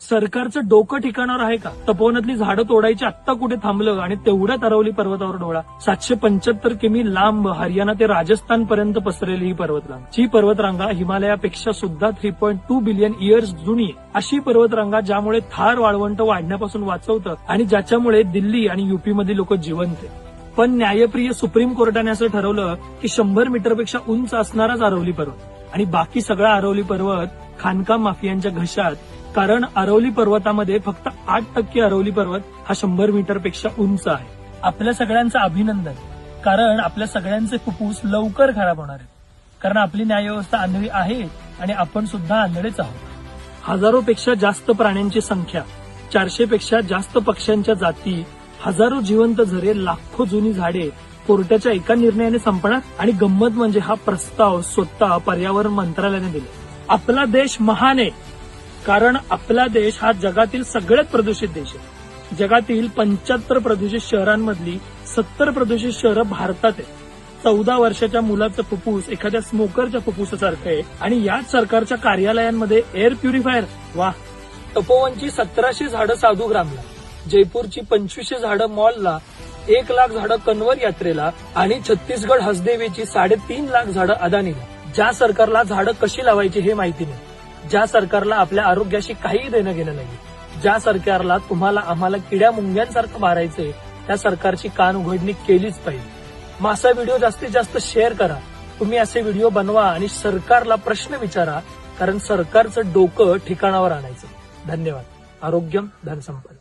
सरकारचं डोकं ठिकाणावर आहे का? तपोवनातली झाडं तोडायची आत्ता कुठे थांबलं आणि तेवढ्यात अरवली पर्वतावर डोळा. 775 किमी लांब हरियाणा ते राजस्थान पर्यंत पसरलेली ही पर्वतरांग. ही पर्वतरांगा हिमालयापेक्षा सुद्धा 3.2 बिलियन इयर्स जुनी आहे. अशी पर्वतरांगा ज्यामुळे थार वाळवंट वाढण्यापासून वाचवतं आणि ज्याच्यामुळे दिल्ली आणि युपी मधील लोक जिवंत आहेत. पण न्यायप्रिय सुप्रीम कोर्टाने असं ठरवलं की 100 मीटरपेक्षा उंच असणाराच अरवली पर्वत आणि बाकी सगळा अरवली पर्वत खाणकाम माफियांच्या घशात. कारण अरवली पर्वतामध्ये फक्त 8% अरवली पर्वत हा 100 मीटरपेक्षा उंच आहे. आपल्या सगळ्यांचं अभिनंदन, कारण आपल्या सगळ्यांचे फुफ्फुस लवकर खराब होणार आहेत. कारण आपली न्यायव्यवस्था आंधळी आहे आणि आपण सुद्धा आंधळेच आहोत. हजारोपेक्षा जास्त प्राण्यांची संख्या, 400 पेक्षा जास्त पक्ष्यांच्या जाती, हजारो जिवंत झरे, लाखो जुनी झाडे कोर्टाच्या एका निर्णयाने संपणार. आणि गंमत म्हणजे हा प्रस्ताव स्वतः पर्यावरण मंत्रालयाने दिला. आपला देश महान आहे कारण आपला देश हा जगातील सगळ्यात प्रदूषित देश आहे. जगातील 75 प्रदूषित शहरांमधली 70 प्रदूषित शहरं भारतात आहेत. 14 वर्षाच्या मुलाचं फुफ्फुस एखाद्या स्मोकरच्या फुफ्फुसासारखं आहे आणि याच सरकारच्या कार्यालयांमध्ये एअर प्युरिफायर. वा. तपोवनची 1700 झाडं साधू ग्रामला, जयपूरची 2500 झाडं मॉलला, 1 लाख झाडं कन्वर यात्रेला आणि छत्तीसगड हसदेवीची 3.5 लाख झाडं अदानीला. ज्या सरकारला झाडं कशी लावायची हे माहिती नाही, ज्या सरकारला आपल्या आरोग्याशी काही देणं घेणं नाही, ज्या सरकारला तुम्हाला आम्हाला किड्या मुंग्यांसारखं मारायचंय, त्या सरकारची कान उघडणी केलीच पाहिजे. मग असा व्हिडिओ जास्तीत जास्त शेअर करा. तुम्ही असे व्हिडिओ बनवा आणि सरकारला प्रश्न विचारा, कारण सरकारचं डोकं ठिकाणावर आणायचं. धन्यवाद. आरोग्यम धनसंपदा.